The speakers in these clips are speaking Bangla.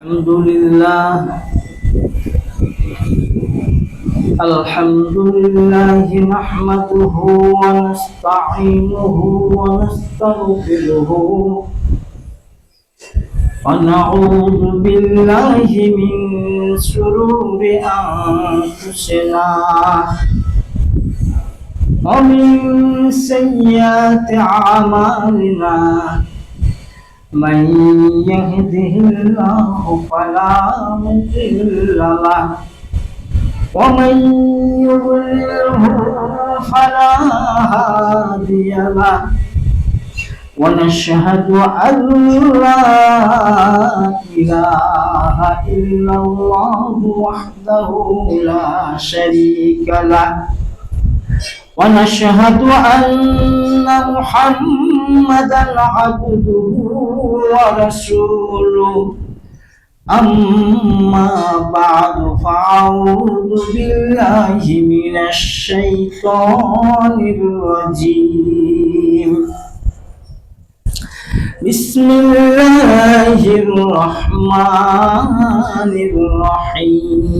الحمد لله نحمده ونستعينه ونستغفره ونعوذ بالله من شرور أنفسنا ومن سيئات أعمالنا من يهده الله فلا مضل له ومن يضلله فلا هادي له ونشهد أن لا إله إلا الله وحده لا شريك له ونشهد أن محمدا عبده ورسوله أما بعد فأعوذ بالله من الشيطان الرجيم بسم الله الرحمن الرحيم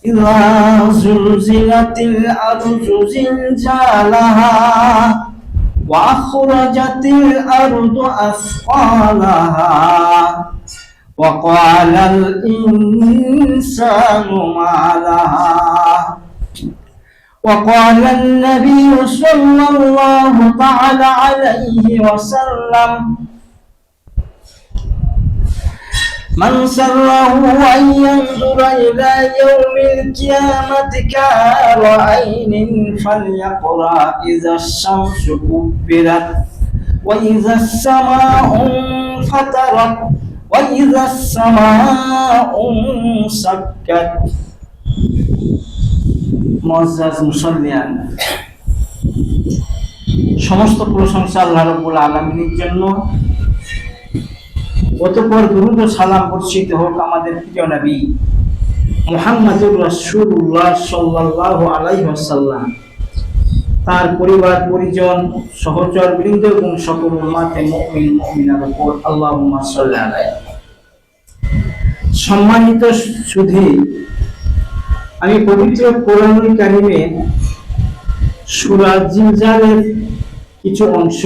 إذا زلزلت الأرض زلزالها وأخرجت الأرض أثقالها وقال الإنسان ما لها وقال النبي صلى الله تعالى عليه وسلم من سره أن ينظر إلى يوم القيامة كهذين فليقرأ إذا الشمس كبرت وإذا السماء انفطرت وإذا السماء انشقت মুআজ্জাজ মুসাল্লিয়ান, সমস্ত প্রশংসা আল্লাহ রাব্বুল আলামিনের জন্য। অতঃপর দুরূদ ও সালাম বর্ষিত হোক আমাদের প্রিয় নবী মুহাম্মদুর রাসূলুল্লাহ সাল্লাল্লাহু আলাইহি ওয়াসাল্লাম, তার পরিবার পরিজন সহচর বৃন্দ এবং সকল উম্মতে মুমিন মুমিনার উপর। আল্লাহুম্মা সাল্লি আলাইহি। সম্মানিত সুধী, আমি পবিত্র কোরআনুল কারীমের সূরা জিলজালের কিছু অংশ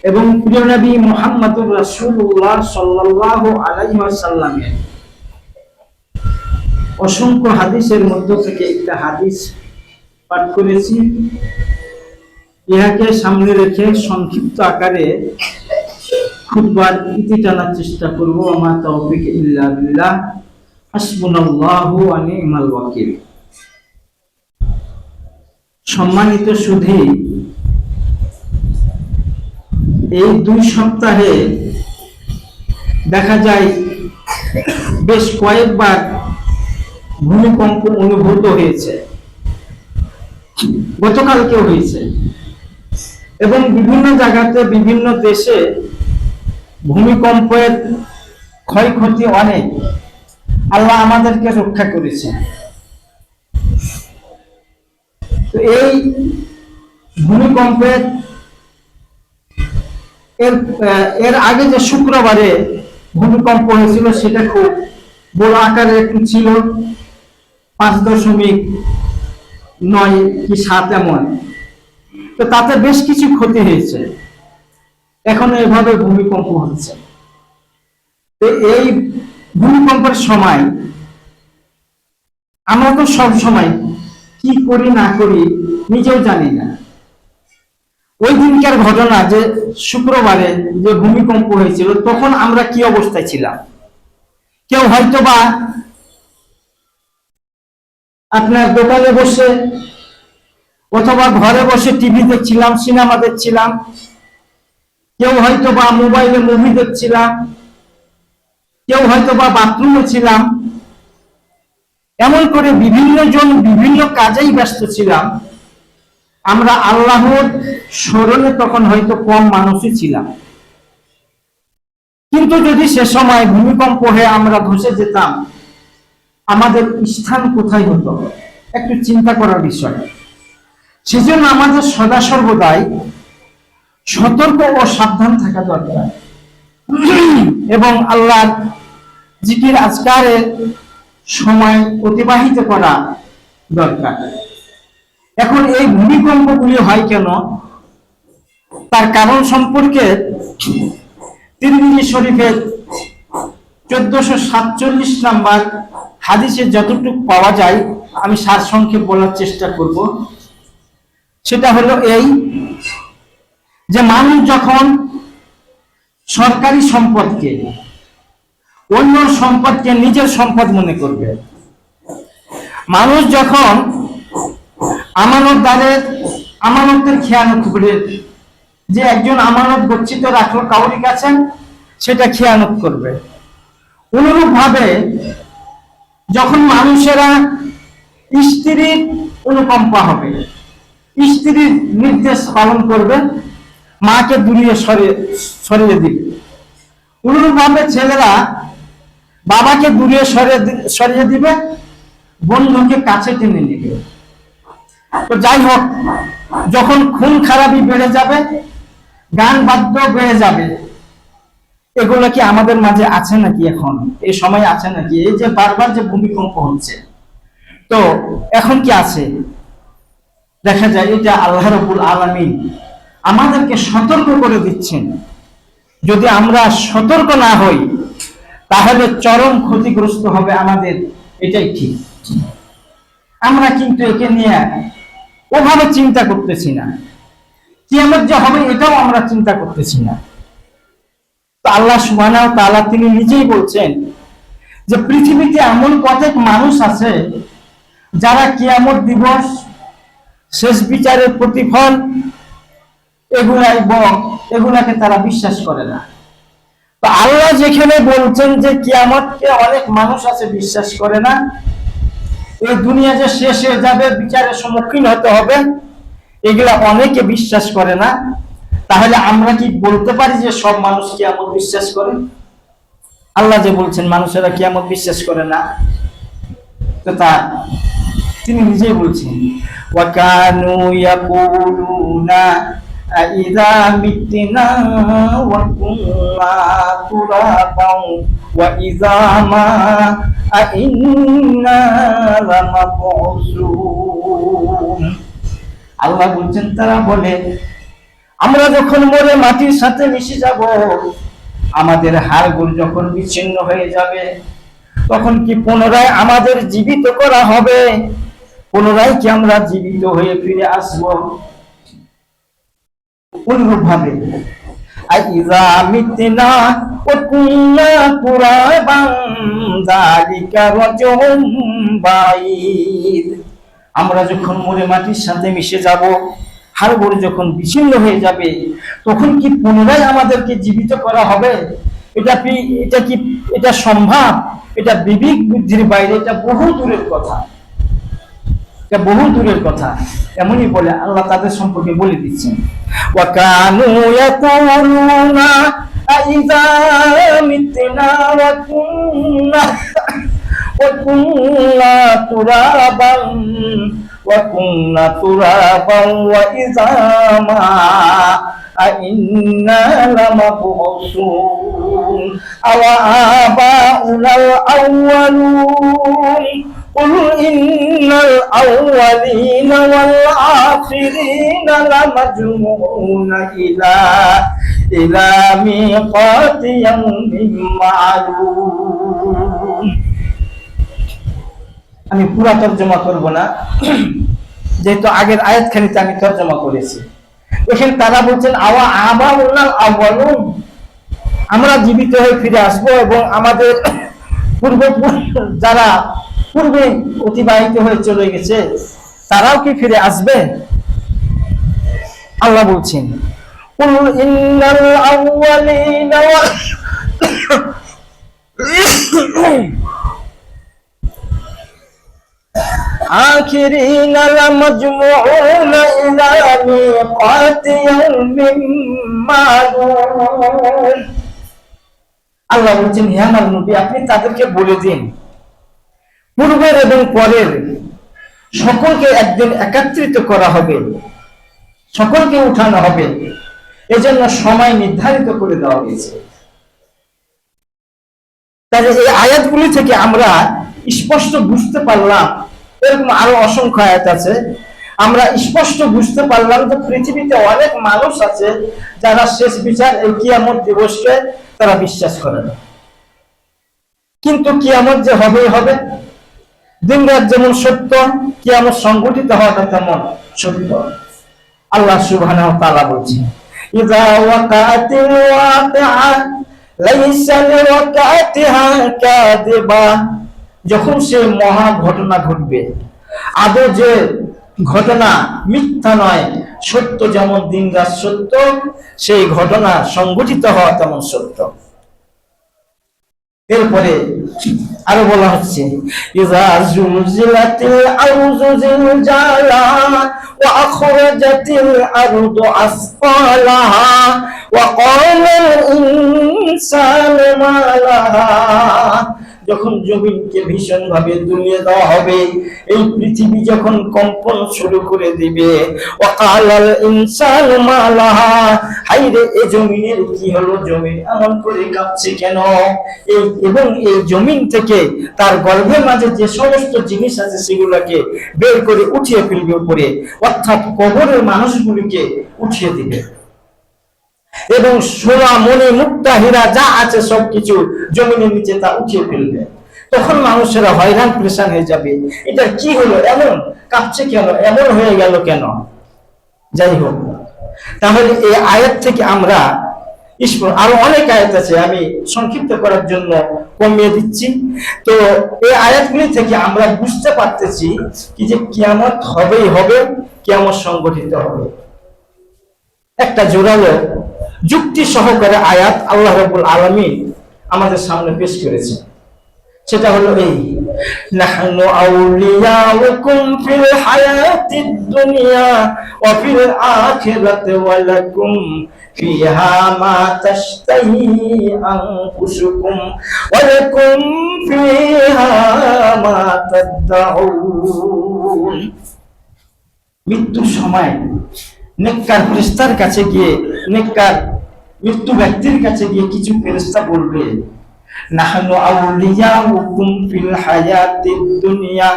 এবং প্রিয় নবী মুহাম্মদুর রাসূলুল্লাহ সাল্লাল্লাহু আলাইহি ওয়াসাল্লামের অসংখ্য হাদিসের মধ্য থেকে একটা হাদিস পাঠ করেছি। ইহাকে সামনে রেখে সংক্ষিপ্ত আকারে খুতবার ইতি টানার চেষ্টা করব। আমা তাওফিক ইল্লা বিল্লাহ, হাসবুনাল্লাহু ওয়া নি'মাল ওয়াকিল। সম্মানিত সুধী, এই 2 সপ্তাহে দেখা যায় বেশ কয়েকবার ভূমিকম্প অনুভূত হয়েছে, গতকালকেও হয়েছে এবং বিভিন্ন জায়গাতে বিভিন্ন দেশে ভূমিকম্পের ক্ষয়ক্ষতি অনেক। আল্লাহ আমাদেরকে রক্ষা করেছে। তো এই ভূমিকম্পের এর আগে যে শুক্রবারে ভূমিকম্প হয়েছিল সেটা খুব বড় আকারের একটু ছিল, 5.9 কি 7 এমন। তো তাতে বেশ কিছু ক্ষতি হয়েছে। এখন এভাবে ভূমিকম্প হচ্ছে। তো এই ভূমিকম্পের সময় আমরা তো সব সময় কি করি না করি নিজেও জানি না। ওই দিনকার ঘটনা যে শুক্রবারে যে ভূমিকম্প হয়েছিল তখন আমরা কি অবস্থায় ছিলাম? কেউ হয়তো বা আপনার দোকানে বসে অথবা ঘরে বসে টিভি দেখছিলাম, সিনেমা দেখছিলাম, কেউ হয়তো বা মোবাইলে মুভি দেখছিলাম, কেউ হয়তো বা বাথরুমে ছিলাম। এমন করে বিভিন্ন জন বিভিন্ন কাজেই ব্যস্ত ছিলাম। আমরা আল্লাহর স্মরণে তখন হয়তো কম মানুষই ছিলাম। কিন্তু যদি সে সময় ভূমিকম্প হয়ে আমরা ধসে যেতাম, আমাদের স্থান কোথায় হতো? একটু চিন্তা করার বিষয়। সেজন্য আমাদের সদা সর্বদাই সতর্ক ও সাবধান থাকা দরকার। এবং আল্লাহর জিকির আজকারের সময় অতিবাহিত করা দরকার। এখন এই ভূমিকম্পগুলি হয় কেন, তার কারণ সম্পর্কে তিরমিজি শরীফের 1447 নম্বর হাদিসে যতটুকু পাওয়া যায় আমি সারসংক্ষেপ বলার চেষ্টা করব। সেটা হলো এই যে মানুষ যখন সরকারি সম্পদকে, অন্য সম্পদকে নিজের সম্পদ মনে করবে, মানুষ যখন আমানতের খেয়ানত করে, যে একজন আমানত গচ্ছিত রাখলো কাউরি কাছে, সেটা খেয়ানত করবে। অনুরূপ ভাবে যখন মানুষেরা স্ত্রীর অনুকম্পা হবে, স্ত্রীর নির্দেশ পালন করবে, মাকে দূরে সরিয়ে দিবে। অনুরূপ ভাবে ছেলেরা বাবাকে দূরে সরিয়ে দিবে, বন্ধুকে কাছে টেনে নিবে। তো যাই হোক, যখন খুন খারাপি বেড়ে যাবে, গান বাদ্য বেড়ে যাবে, এগুলো কি আমাদের মাঝে আছে নাকি? এখন এই সময় আছে নাকি? এই যে বারবার যে ভূমিকম্প হচ্ছে, তো এখন কি আছে? দেখা যায় এটা আল্লাহ রাব্বুল আলামিন আমাদেরকে সতর্ক করে দিচ্ছেন। যদি আমরা সতর্ক না হই তাহলে চরম ক্ষতিগ্রস্ত হবে আমাদের, এটাই ঠিক। আমরা কিন্তু একে নিয়ে ওভাবে চিন্তা করতেছি না, কিয়ামত যে হবে এটাও আমরা চিন্তা করতেছি না। তো আল্লাহ সুবহানাহু ওয়া তাআলা তিনি নিজেই বলছেন যে পৃথিবীতে এমন কতক মানুষ আছে যারা কিয়ামত দিবস, শেষ বিচারের প্রতিফল, এগুলাকে তারা বিশ্বাস করে না। তো আল্লাহ যেখানে বলছেন যে কিয়ামতকে অনেক মানুষ আছে বিশ্বাস করে না, এই দুনিয়া যে শেষ হয়ে যাবে, বিচারের সম্মুখীন হতে হবে, এগুলা অনেকে বিশ্বাস করে না, তাহলে আমরা কি বলতে পারি যে সব মানুষ কিয়ামত বিশ্বাস করে? আল্লাহ যে বলছেন মানুষেরা কিয়ামত বিশ্বাস করে না, তো তা তিনি নিজেই বলছেন ওয়া কানু ইয়াকুলুনা আইযা মিতনা ওয়া কুননা তুরাবান ওয়া ইযামা আইন্না লামাবউসুন। আল্লাহ বলছেন তারা বলে, আমরা যখন মরে মাটির সাথে মিশে যাব, আমাদের হাড়গোড় যখন বিচ্ছিন্ন হয়ে যাবে, তখন কি পুনরায় আমাদের জীবিত করা হবে? পুনরায় কি আমরা জীবিত হয়ে ফিরে আসব? অনুরূপ ভাবে আইযা মিতনা ওয়া কুননা তুরাবান যালিকা রাজউম বাঈদ। আমরা যখন মরে মাটির সাথে মিশে যাব, হাড়গোড় যখন বিচ্ছিন্ন হয়ে যাবে, তখন কি পুনরায় আমাদেরকে জীবিত করা হবে? এটা সম্ভব? এটা বিবেক বুদ্ধির বাইরে, এটা বহু দূরের কথা, এটা বহু দূরের কথা। এমনই বলে আল্লাহ তাদের সম্পর্কে বলে দিচ্ছেন ওয়া কানু ইয়াকুলুনা আইযা মিতনা ওয়া কুননা তুরাবান ওয়া ইযামা আইন্না লামাবউসুন আওয়া আবাউনাল আউয়ালুন قل إن الأولين والآخرين لمجموعون إلى ميقات يوم معلوم। আমি পুরো তরজমা করব না, যেহেতু আগের আয়াতখানিতে আমি তরজমা করেছি। এখানে তারা বলছেন আওয়ালুন, আমরা জীবিত হয়ে ফিরে আসবো এবং আমাদের পূর্বপুরুষ যারা পূর্বে অতিবাহিত হয়ে চলে গেছে তারাও কি ফিরে আসবে? আল্লাহ বলছেন কুল ইন্নাল আউয়ালিনা ওয়াল আখিরিনা লামাজমুউনা ইলা মিকাতি ইয়াউমিন মা'লুম। আল্লাহ বলছেন, হে আমার নবী, আপনি তাদেরকে বলে দিন পূর্বের এবং পরের সকলকে একদিন একত্রিত করা হবে, সকলকে উঠানো হবে, এজন্য সময় নির্ধারিত করে দেওয়া হয়েছে। তাহলে এই আয়াতগুলি থেকে আমরা স্পষ্ট বুঝতে পারলাম, এরকম আরো অসংখ্য আয়াত আছে, আমরা স্পষ্ট বুঝতে পারলাম যে পৃথিবীতে অনেক মানুষ আছে যারা শেষ বিচার এই কিয়ামত দিবসকে তারা বিশ্বাস করে না। কিন্তু কিয়ামত যে হবেই হবে, দিন রাত যেমন সত্য, কিয়ামত সংঘটিত হওয়াটা তেমন সত্য। আল্লাহ সুবহানাহু ওয়া তাআলা বলছেন, ইযা ওয়াকাতিল ওয়াকিআ লাইসা লিওয়াকাতিহা কাযিবা, যখন সেই মহা ঘটনা ঘটবে, আদৌ যে ঘটনা মিথ্যা নয়, সত্য যেমন দিন রাত সত্য, সেই ঘটনা সংঘটিত হওয়া তেমন সত্য। এরপরে আরো বলা হচ্ছে, ইযা জুলজিলাতিল আরদু জিলজালাহা ওয়া আখরাজাতিল আরদু আসফালাহা ওয়া ক্বালাল ইনসানু মা লাহা, যখন জমিনকে ভীষণ ভাবে দুলিয়ে দেওয়া হবে, এই পৃথিবী যখন কম্পন শুরু করে দিবে, ওয়া ক্বালাল ইনসানু মা লাহা, হায়রে এই জমিনের কি হলো, জমিন এমন করে কাঁপছে কেন, এবং এই জমিন থেকে তার গর্ভের মাঝে যে সমস্ত জিনিস আছে সেগুলোকে বের করে উঠিয়ে ফেলবে উপরে, অর্থাৎ কবরের মানুষগুলিকে উঠিয়ে দিবে, এবং সোনা মণি মুক্তা হীরা যা আছে সবকিছু জমিনের নিচে তা উঠিয়ে ফেলবে। তখন মানুষেরা হয়রান পেরেশান হয়ে যাবে, এটা কি হলো, এমন কাঁপছে কেন, এমন হয়ে গেল কেন। যাই হোক, তাহলে এই আয়াত থেকে আমরা আরো অনেক আয়াত আছে, আমি সংক্ষিপ্ত করার জন্য কমিয়ে দিচ্ছি। তো এই আয়াতগুলি থেকে আমরা বুঝতে পারতেছি কি যে কিয়ামত হবেই হবে, কিয়ামত সংগঠিত হবে। একটা জোরালো যুক্তি সহকারে আয়াত আল্লাহ রাব্বুল আলামিন আমাদের সামনে পেশ করেছে, সেটা হলো এই, নাহনু আউলিয়াউকুম ফিল হায়াতিদ দুনিয়া ওয়া ফিল আখিরাতি ওয়া লাকুম ফিহা মা তাশতাহি আনফুসুকুম ওয়া লাকুম ফিহা মা তাদউন। মৃত্যুর সময় নেককার ফেরেশতার কাছে গিয়ে, নেককার মৃত্যু ব্যক্তির কাছে গিয়ে কিছু ফেরেশতা বলবে, নাহনু আউলিয়াউকুম ফিল হায়াতিদ দুনিয়া,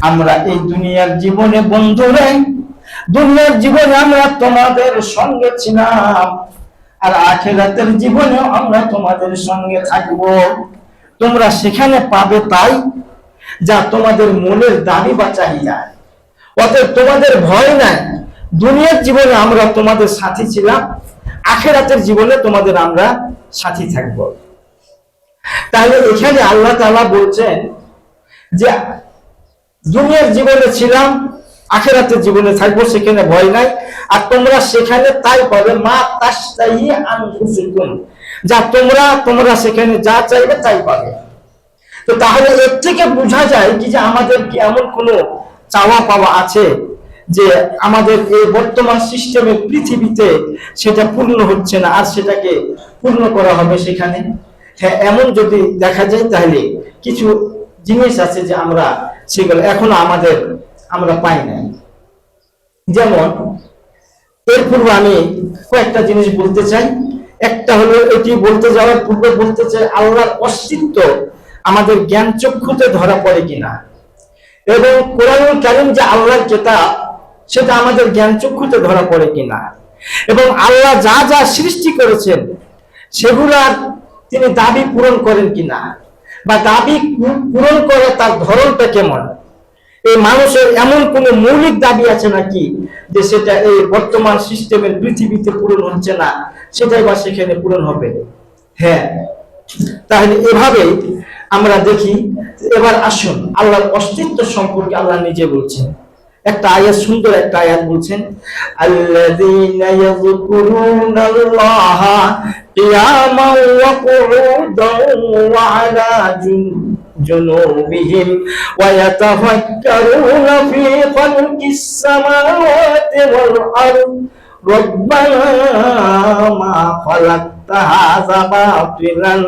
আমরা এই দুনিয়ার জীবনে বন্ধুরা, দুনিয়ার জীবনে আমরা তোমাদের সঙ্গে ছিলাম, আর আখিরাতের জীবনে আমরা তোমাদের সঙ্গে থাকব। তোমরা সেখানে পাবে তাই যা তোমাদের মনের দাবি বা চাহিদা, অতএব তোমাদের ভয় নাই। দুনিয়ার জীবনে আমরা তোমাদের সাথী ছিলাম, আখিরাতের জীবনে তোমাদের আমরা সাথী থাকব। তাহলে এখানে আল্লাহ তাআলা বলছেন যে দুনিয়ার জীবনে ছিলাম, আখিরাতের জীবনে থাকবো, সেখানে ভয় নাই, আর তোমরা সেখানে তাই পাবে, মা তাশতাহি আনফুসুকুম, যা তোমরা সেখানে যা চাইবে তাই পাবে। তো তাহলে এর থেকে বোঝা যায় কি যে আমাদের কি এমন কোনো চাওয়া পাওয়া আছে যে আমাদের এই বর্তমান সিস্টেমের পৃথিবীতে সেটা পূর্ণ হচ্ছে না, আর সেটাকে পূর্ণ করা হবে সেখানে? হ্যাঁ, এমন যদি দেখা যায় তাহলে কিছু জিনিস আছে যে আমরা সেগুলো এখনো আমরা পাই নাই। যেমন এর পূর্বে আমি কয়েকটা জিনিস বলতে চাই। একটা হলো, এটি বলতে যাওয়ার পূর্বে বলতে চাই, আল্লাহর অস্তিত্ব আমাদের জ্ঞান চক্ষুতে ধরা পড়ে কিনা, এবং কোরআনুল কারীম যে আল্লাহর কিতাব সেটা আমাদের জ্ঞান চক্ষুতে ধরা পড়ে কিনা, এবং আল্লাহ যা যা সৃষ্টি করেছেন সেগুলার তিনি দাবি পূরণ করেন কিনা, বা দাবি পূরণ করে তার ধরনটা কেমন। এই মানুষের এমন কোন মৌলিক দাবি আছে নাকি যে সেটা এই বর্তমান সিস্টেমের পৃথিবীতে পূরণ হচ্ছে না, সেটাই বা সেখানে পূরণ হবে? হ্যাঁ, তাহলে এভাবে আমরা দেখি। এবার আসুন আল্লাহর অস্তিত্ব সম্পর্কে আল্লাহ নিজে বলছেন। একটা আয়াত, সুন্দর একটা আয়াত বলছেন, আল্লাযীনা ইয়াযকুরুনাল্লাহা কিয়ামান ওয়া কুউদান ওয়া আলা জুনুবিহিম ওয়া ইয়াতাফাক্কারুনা ফী খালকিস সামাওয়াতি ওয়াল আরদ রব্বানা মা খালাকতা হাযা বাতিলান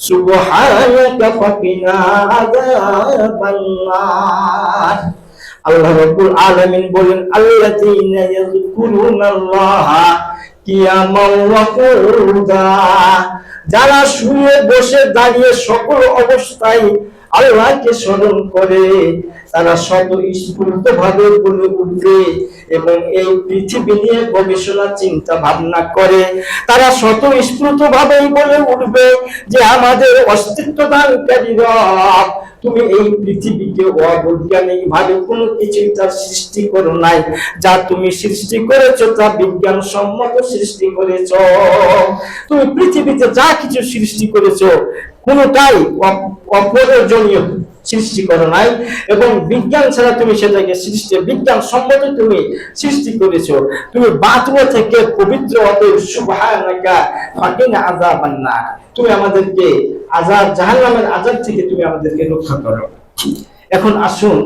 সুবহানাকা ফাকিনা আযাবান নার। আল্লাহ রাব্বুল আলামিন বলেন, আল্লাযীনা ইয়াযকুরুনাল্লাহা কিয়ামান ওয়া কুউদা, যারা শুয়ে বসে দাঁড়িয়ে সকল অবস্থায় আল্লাহকে স্মরণ করে, তারা স্বতঃস্ফূর্ত ভাবে বলে উঠবে এবং এই পৃথিবী নিয়ে গবেষণা চিন্তা ভাবনা করে তারা স্বতঃস্ফূর্ত ভাবেই বলে উঠবে যে আমাদের অস্তিত্ব দানকারী রব, তুমি এই পৃথিবীকে অবৈজ্ঞানিক ভাবে কোনো কিছুই তার সৃষ্টি করো নাই, যা তুমি সৃষ্টি করেছো তা বিজ্ঞান সম্মত সৃষ্টি করেছো। তুমি পৃথিবীতে যা কিছু সৃষ্টি করেছো কোনোটাই অপ্রয়োজনীয় সৃষ্টি করো নাই, এবং বিজ্ঞান ছাড়া তুমি সেটাকে সৃষ্টি বিজ্ঞান সম্মত তুমি সৃষ্টি করেছো। তুমি বাঁচব থেকে পবিত্র, অতএব সুবহানাকা ফাকিনা আযাবান নার, তুমি আমাদেরকে আযাব, জাহান্নামের আযাব থেকে তুমি আমাদেরকে রক্ষা করো। এখন আসুন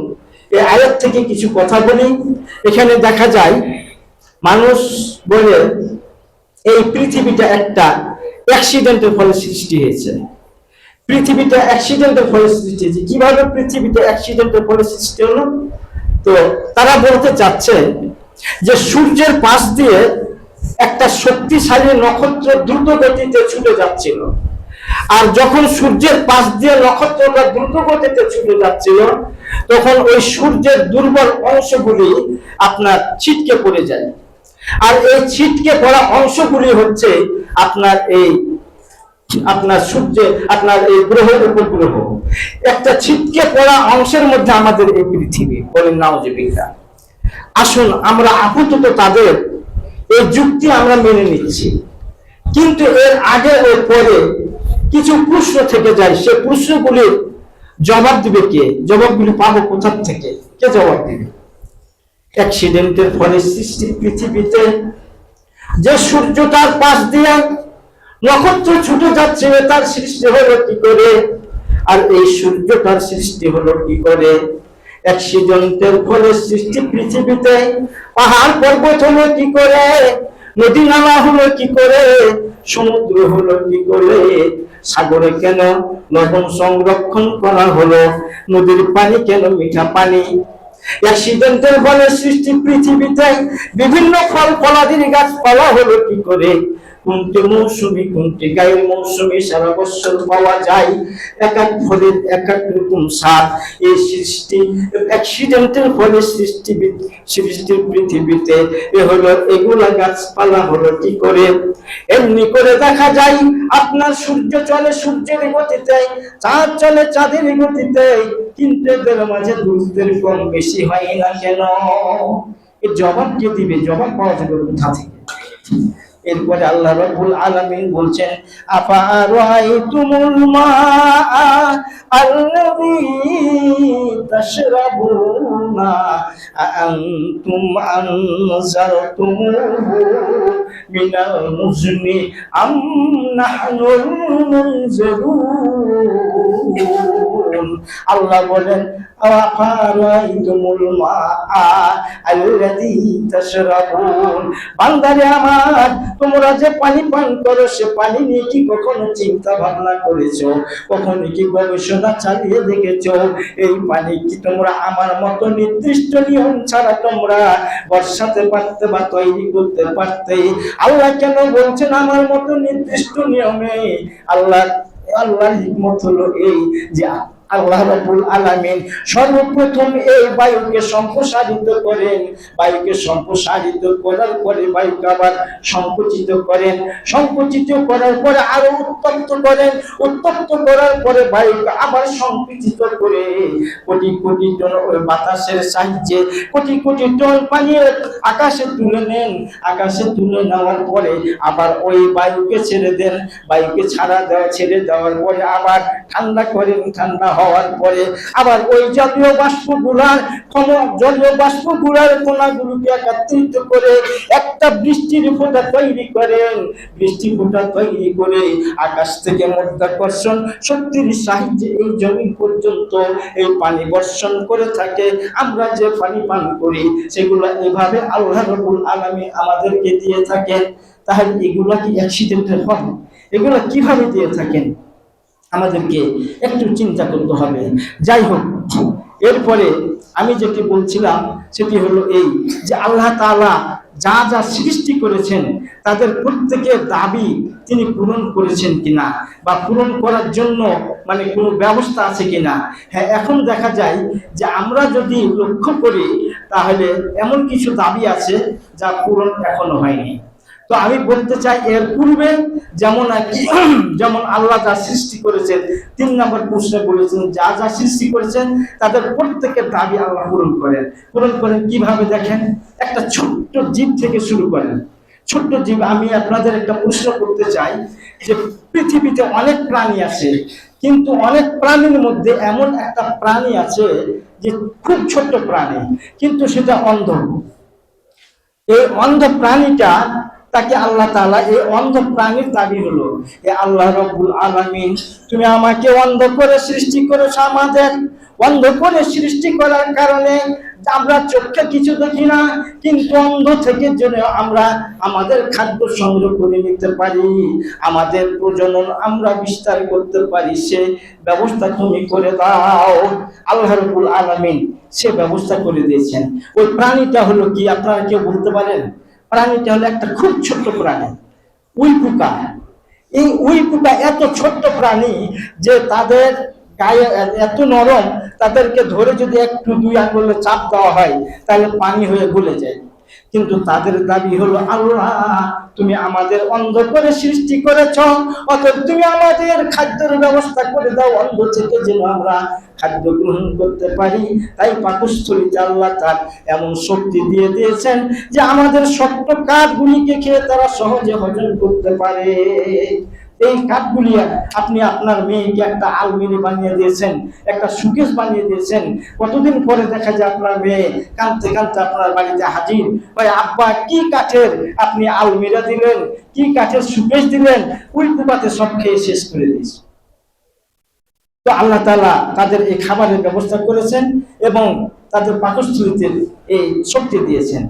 এই আয়াত থেকে কিছু কথা বলি। এখানে দেখা যায় মানুষ বলে এই পৃথিবীটা একটা অ্যাক্সিডেন্টের ফলে সৃষ্টি হয়েছে। পৃথিবীটা অ্যাক্সিডেন্টের ফলে সৃষ্টি হয়েছে। কিভাবে পৃথিবীটা অ্যাক্সিডেন্টের ফলে সৃষ্টি হলো? তো তারা বলতে চাচ্ছে যে সূর্যের পাশ দিয়ে একটা শক্তিশালী নক্ষত্র দ্রুত গতিতে ছুটে যাচ্ছিল, আর যখন সূর্যের পাশ দিয়ে নক্ষত্রটা দ্রুত গতিতে ছুটে যাচ্ছিল তখন ওই সূর্যের দুর্বল অংশগুলি আপনার ছিটকে পড়ে যায়। আর এই ছিটকে পড়া অংশগুলি হচ্ছে আপনার সূর্যে, আপনার এই গ্রহের উপগ্রহ। একটা ছিটকে পড়া অংশের মধ্যে আমাদের এই পৃথিবী, বলেন নাউজুবিল্লাহ। আসুন আমরা আপাতত তাদের এই যুক্তি আমরা মেনে নিচ্ছি, কিন্তু এর আগে ও পরে কিছু প্রশ্ন থেকে যায়। সে প্রশ্নগুলির জবাব দিবে কে? জবাবগুলি পাবো কোথা থেকে? কে জবাব দিবে? অ্যাক্সিডেন্টের ফলে সৃষ্টি পৃথিবীতে যে সূর্যটার পাশ দিয়ে নক্ষত্র ছুটে যাচ্ছে তার সৃষ্টি হলো কি করে? আর এই সূর্যটার সৃষ্টি হলো কি করে? অ্যাক্সিডেন্টের ফলে সৃষ্টি পৃথিবীতে। পাহাড় পর্বত হলো কি করে? নদী নালা হলো কি করে? সমুদ্র হলো কি করে? সাগরে কেন লবণ সংরক্ষণ করা হলো? নদীর পানি কেন মিঠা পানি? অ্যাক্সিডেন্টের ফলে সৃষ্টি পৃথিবীতে বিভিন্ন ফল ফলাদির গাছপালা হলো কি করে? কোনটি মৌসুমী, কোনটি গায়ের মৌসুমী সারা বছর পাওয়া যায়, এক এক ফলের এক এক রকম স্বাদ। এই সৃষ্টি অ্যাক্সিডেন্টের ফলে সৃষ্টির পৃথিবীতে এ হলো, এগুলা গাছপালা হলো কি করে? এমনি করে দেখা যায় আপনার সূর্য চলে সূর্যের গতিতে, চাঁদ চলে চাঁদের গতিতে, কিন্তু এদের মাঝে দূরত্বের কম বেশি হয় না কেন? এর জবাব কে দিবে? জবাব পাওয়া যাবে কোথা থেকে? এরপরে আল্লাহ রাব্বুল আলামিন বলছেন, আফারাআইতুমুল মাআ আল্লাযী তাশরাবুনা আআনতুম আনজালতুমুহু মিনাল মুজনি আম নাহনুল মুনজিলুন। আল্লাহ বলেন, আফারাআইতুমুল মাআ আল্লাযী তাশরাবুন, বান্দারে আমার, তোমরা যে পানি পান করো সে পানি নিয়ে কি কখনো চিন্তা ভাবনা করেছো? কখনো কি গবেষণা চালিয়ে দেখেছো? এই পানি কি তোমরা আমার মতো নির্দিষ্ট নিয়ম ছাড়া তোমরা বর্ষাতে পারতে বা তৈরি করতে পারতে? আল্লাহ কেন বলছেন আমার মতো নির্দিষ্ট নিয়মে? আল্লাহর হিকমত হলো এই যে আল্লাহ রাব্বুল আলামিন সর্বপ্রথম এই বায়ুকে সম্প্রসারিত করেন। বায়ুকে সম্প্রসারিত করার পরে বায়ুকে আবার সংকুচিত করেন। সংকুচিত করার পরে আরো উত্তপ্ত করেন। উত্তপ্ত করার পরে বায়ুকে আবার সংকুচিত করে কোটি কোটি টন ওই বাতাসের সাহায্যে কোটি কোটি টন পানি আকাশে তুলে নেন। আকাশে তুলে নেওয়ার পরে আবার ওই বায়ুকে ছেড়ে দেন। বায়ুকে ছেড়ে দেওয়ার পরে আবার ঠান্ডা করেন। ঠান্ডা হওয়ার পরে আবার ওই জলীয় বাষ্পগুলার কণাগুলোকে একত্রিত করে একটা বৃষ্টির ফোঁটা তৈরি করেন। বৃষ্টি ফোঁটা তৈরি করে আকাশ থেকে মাধ্যাকর্ষণ শক্তির সাহায্যে এই জমি পর্যন্ত এই পানি বর্ষণ করে থাকে। আমরা যে পানি পান করি সেগুলো এভাবে আল্লাহ রাব্বুল আলামিন আমাদেরকে দিয়ে থাকেন। তাহলে এগুলা কি অ্যাক্সিডেন্টের ফল? এগুলা কিভাবে দিয়ে থাকেন আমাদেরকে একটু চিন্তা করতে হবে। যাই হোক, এরপরে আমি যেটি বলছিলাম সেটি হলো এই যে আল্লাহ তাআলা যা যা সৃষ্টি করেছেন তাদের প্রত্যেকের দাবি তিনি পূরণ করেছেন কিনা, বা পূরণ করার জন্য মানে কোনো ব্যবস্থা আছে কিনা। হ্যাঁ, এখন দেখা যায় যে আমরা যদি লক্ষ্য করি তাহলে এমন কিছু দাবি আছে যা পূরণ এখনো হয়নি। তো আমি বলতে চাই, এর পূর্বে যেমন আল্লাহ যা সৃষ্টি করেছেন, 3 নম্বর প্রশ্নে বলেছেন যা যা সৃষ্টি করেছেন তাদের প্রত্যেকের দাবি আল্লাহ পূরণ করেন কিভাবে দেখেন। একটা ছোট্ট জীব থেকে শুরু করেন, ছোট্ট জীব। আমি আপনাদের একটা প্রশ্ন করতে চাই যে পৃথিবীতে অনেক প্রাণী আছে, কিন্তু অনেক প্রাণীর মধ্যে এমন একটা প্রাণী আছে যে খুব ছোট্ট প্রাণী, কিন্তু সেটা অন্ধ। এই অন্ধ প্রাণীটা, তাকে আল্লাহ তাআলা, এই অন্ধ প্রাণীর দাবি হলো, এ আল্লাহ রাব্বুল আলামিন, তুমি আমাকে অন্ধ করে সৃষ্টি করেছো। আমাদের অন্ধ করে সৃষ্টি করার কারণে আমরা চোখে কিছু দেখি না, কিন্তু অন্ধ থেকে যেন আমরা আমাদের খাদ্য সংগ্রহ করে নিতে পারি, আমাদের প্রজনন আমরা বিস্তার করতে পারি, সে ব্যবস্থা তুমি করে দাও। আল্লাহ রাব্বুল আলামিন সে ব্যবস্থা করে দিয়েছেন। ওই প্রাণীটা হলো কি, আপনারা কেউ বলতে পারেন? প্রাণীটা হলো একটা খুব ছোট্ট প্রাণী, উই পোকা। এই উই পোকা এত ছোট্ট প্রাণী যে তাদের গায়ে এত নরম, তাদেরকে ধরে যদি একটু 2 আঙ্গুলে চাপ দেওয়া হয় তাহলে পানি হয়ে গলে যায়। কিন্তু তাদের দাবি হলো, আল্লাহ তুমি আমাদের অন্ধ করে সৃষ্টি করেছ, অতএব তুমি আমাদের খাদ্যের ব্যবস্থা করে দাও, অন্ধ থেকে যেন আমরা খাদ্য গ্রহণ করতে পারি। তাই পাকস্থলীতে আল্লাহ তার এমন শক্তি দিয়ে দিয়েছেন যে আমাদের শক্ত কাঠগুলিকে খেয়ে তারা সহজে হজম করতে পারে। এই কাঠগুলি আপনি আপনার মেয়েকে একটা আলমিরি বানিয়ে দিয়েছেন, একটা সুকেশ বানিয়ে দিয়েছেন, কতদিন পরে দেখা যায় আপনার মেয়ে কাঁদতে কাঁদতে আপনার বাড়িতে হাজির। ভাই আব্বা, কি কাঠের আপনি আলমিরা দিলেন, কি কাঠের সুকেশ দিলেন, ওই পোকাতে সব খেয়ে শেষ করে দিয়েছে। তো আল্লাহ তাআলা তাদের এই খাবারের ব্যবস্থা করেছেন এবং তাদের পাকস্থলীতে এই শক্তি দিয়েছেন।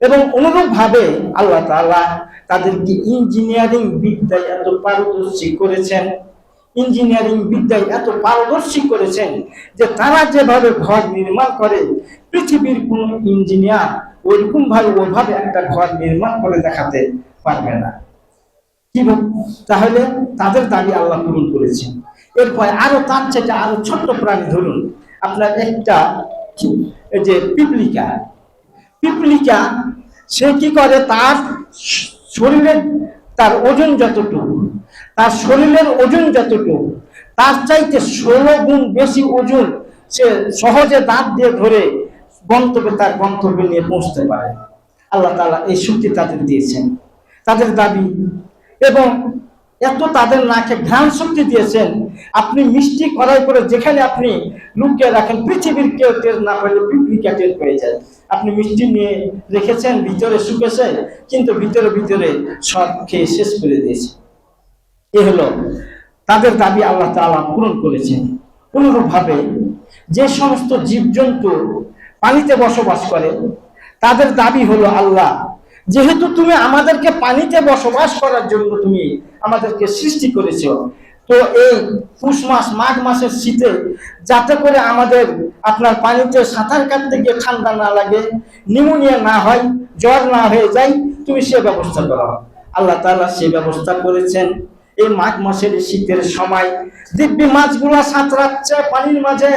এবং অনুরূপ ভাবে আল্লাহ তাআলা তাদেরকে ইঞ্জিনিয়ারিং বিদ্যায় এত পারদর্শী করেছেন, ইঞ্জিনিয়ারিং বিদ্যায় এত পারদর্শী করেছেন যে তারা যেভাবে ঘর নির্মাণ করে, পৃথিবীর কোন ইঞ্জিনিয়ার ওইভাবে একটা ঘর নির্মাণ করে দেখাতে পারবে না। কি তাহলে তাদের দাবি আল্লাহ পূরণ করেছেন। এরপর আরো তার চাইতে আরো ছোট্ট প্রাণী ধরুন, আপনার একটা এই যে পিপলিকা। পিপলিকা সে কি করে, তার শরীরের তার ওজন যতটুকু, তার শরীরের ওজন যতটুকু, তার চাইতে 16 গুণ বেশি ওজন সে সহজে দাঁত দিয়ে ধরে তার গন্তব্যে নিয়ে পৌঁছতে পারে। আল্লাহ তাআলা এই শক্তি তাদের দিয়েছেন, তাদের দাবি। এবং এত তাদের নাকে ঘ্রাণ শক্তি দিয়েছেন, আপনি মিষ্টি কড়াই করে যেখানে আপনি লুকিয়ে রাখেন, পৃথিবীর কেউ টের না পেলে পিপলিকা টের পেয়ে যায়। আপনি মিষ্টি নিয়ে রেখেছেন, ভিতরে শুকেছে, কিন্তু ভিতরে ভিতরে সব খেয়ে শেষ করে দিয়েছে। এ হলো তাদের দাবি, আল্লাহ তাআলা পূরণ করেছেন। অনুরূপ ভাবে যে সমস্ত জীবজন্তু পানিতে বসবাস করে, তাদের দাবি হলো, আল্লাহ যেহেতু তুমি আমাদেরকে পানিতে বসবাস করার জন্য তুমি আমাদেরকে সৃষ্টি করেছো, তো এই পুষ মাস মাঘ মাসের শীতে যাতে করে আমাদের আপনার পানিতে সাঁতার কাটতে গিয়ে ঠান্ডা না লাগে, নিউমোনিয়া না হয়, জ্বর না হয়ে যায়, তুমি সে ব্যবস্থা করো। আল্লাহ তাআলা সে ব্যবস্থা করেছেন। এই মাঘ মাসের শীতের সময় দিব্যি মাছগুলা সাঁতরাচ্ছে পানির মাঝে,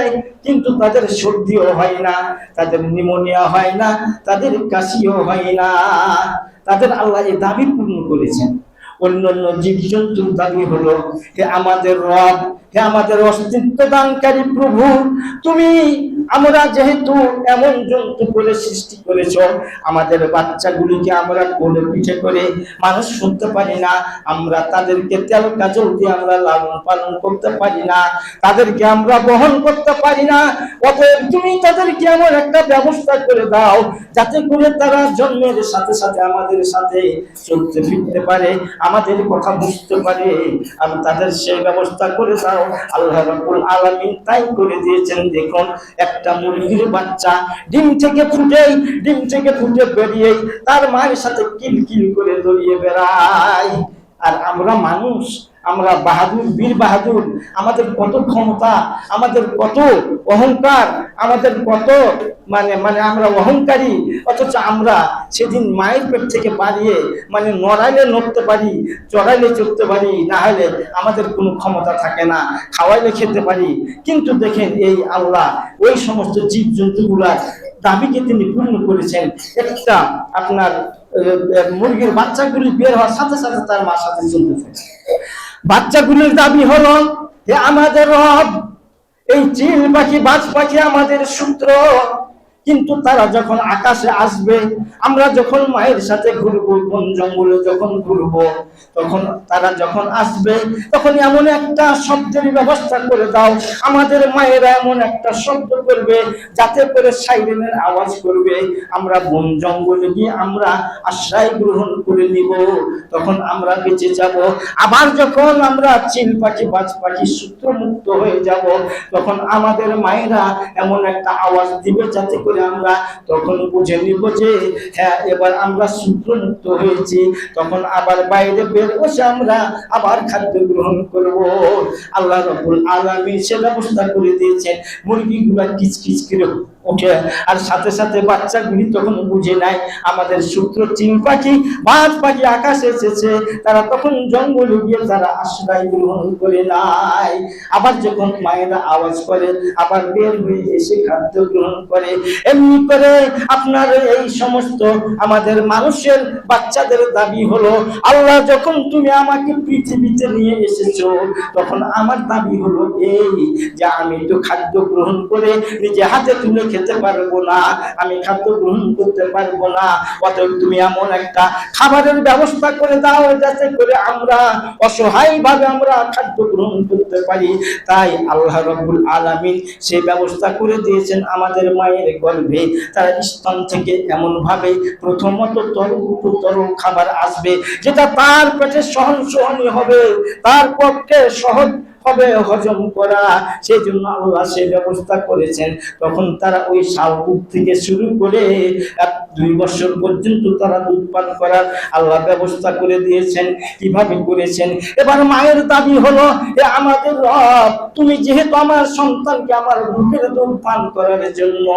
কিন্তু তাদের সর্দিও হয় না, তাদের নিউমোনিয়া হয় না, তাদের কাশিও হয় না। তাদের আল্লাহ এই দাবি পূর্ণ করেছেন। অন্যান্য জীবজন্তুর দাবি হলো, হে আমাদের রব, হে আমাদের অস্তিত্ব দানকারী প্রভু, তুমি আমরা যেহেতু এমন জন্তু করে সৃষ্টি করেছো, আমাদের বাচ্চাগুলিকে আমরা কোলে পিঠে করে মানুষ করতে পারি না, আমরা তাদেরকে তেল কাজল দিয়ে আমরা লালন পালন করতে পারি না, তাদেরকে আমরা বহন করতে পারি না। অতএব তুমি তাদেরকে এমন একটা ব্যবস্থা করে দাও যাতে করে তারা জন্মের সাথে সাথে আমাদের সাথে চলতে ফিরতে পারে, আমাদের কথা বুঝতে পারে, আর তাদের সেই ব্যবস্থা করে দাও। আল্লাহ রাব্বুল আলামিন তাই করে দিয়েছেন। দেখুন, একটা মুরগির বাচ্চা ডিম থেকে ফুটে বেরিয়ে তার মায়ের সাথে কিলকিল করে দৌড়িয়ে বেড়ায়, আর আমরা মানুষ, আমরা বাহাদুর, বীর বাহাদুর, আমাদের কত ক্ষমতা, আমাদের কত অহংকার, আমাদের কত মানে মানে আমরা অহংকারী, অথচ আমরা সেদিন মায়ের পেট থেকে বাড়িয়ে মানে নড়াইলে নড়তে পারি, চড়াইলে চড়তে পারি, না হলে আমাদের কোনো ক্ষমতা থাকে না, খাওয়াইলে খেতে পারি। কিন্তু দেখেন এই আল্লাহ ওই সমস্ত জীব জন্তুগুলার দাবিকে তিনি পূর্ণ করেছেন। একটা আপনার মুরগির বাচ্চাগুলি বের হওয়ার সাথে সাথে তার মার সাথে চলতে থাকে। বাচ্চাগুলির দাবি হলো, হে আমাদের রব, এই চিল পাখি বাজ পাখি আমাদের সূত্র, কিন্তু তারা যখন আকাশে আসবে, আমরা যখন মায়ের সাথে ঘুরবো, বন জঙ্গলে যখন ঘুরবো, তখন তারা যখন আসবে, তখন এমন একটা শব্দের ব্যবস্থা করে দাও, আমাদের মায়েরা এমন একটা শব্দ করবে যাতে করে সাইরেনের আওয়াজ করবে, আমরা বন জঙ্গলে গিয়ে আমরা আশ্রয় গ্রহণ করে নিব, তখন আমরা বেঁচে যাব। আবার যখন আমরা চিল পাখি বাজ পাখি সূত্রমুক্ত হয়ে যাব, তখন আমাদের মায়েরা এমন একটা আওয়াজ দিবে যাতে করে আমরা তখন বুঝে নিব যে হ্যাঁ এবার আমরা সূত্রমুক্ত হয়েছি। তখন আবার বাইরে বের বসে আমরা আবার খাদ্য গ্রহণ করব। আল্লাহ রাব্বুল আলামিন সে ব্যবস্থা করে দিয়েছেন। মুরগিগুলা কিচকিচ করে ওঠে, আর সাথে সাথে বাচ্চাগুলি তখন বুঝে নেয় আমাদের সূত্র চিল পাখি বাজ পাখি আকাশে এসেছে, তারা তখন জঙ্গলে গিয়ে তারা আশ্রয় গ্রহণ করে নাই। আবার যখন মায়েরা আওয়াজ করে আবার বের হয়ে এসে খাদ্য গ্রহণ করে। এমনি করে আপনার এই সমস্ত আমাদের মানুষের বাচ্চাদের দাবি হলো, আল্লাহ যখন তুমি আমাকে পৃথিবীতে নিয়ে এসেছো, তখন আমার দাবি হলো এই যে আমি তো খাদ্য গ্রহণ করে নিজে হাতে তুলে খেতে পারবো না, আমি খাদ্য গ্রহণ করতে পারবো না, অতএব তুমি এমন একটা খাবারের ব্যবস্থা করে দাও যাতে করে আমরা অসহায় ভাবে আমরা খাদ্য গ্রহণ করতে পারি। তাই আল্লাহ রাব্বুল আলামিন সেই ব্যবস্থা করে দিয়েছেন আমাদের মায়ের গর্ভে। তার স্তন থেকে এমন ভাবে প্রথমত তরল খাবার আসবে যেটা তার পেটে সহনীয় হবে, তার পক্ষে সহজ হবে হজম করা। সেই জন্য আল্লাহ সে ব্যবস্থা করেছেন। তখন তারা ওই শালকুট থেকে শুরু করে 2 বছর পর্যন্ত তারা দুধ পান করার আল্লাহ ব্যবস্থা করে দিয়েছেন। কিভাবে করেছেন? এবার মায়ের দাবি হলো, এ আমাদের রব, তুমি যেহেতু আমার সন্তানকে আমার বুকের দুধ পান করার জন্য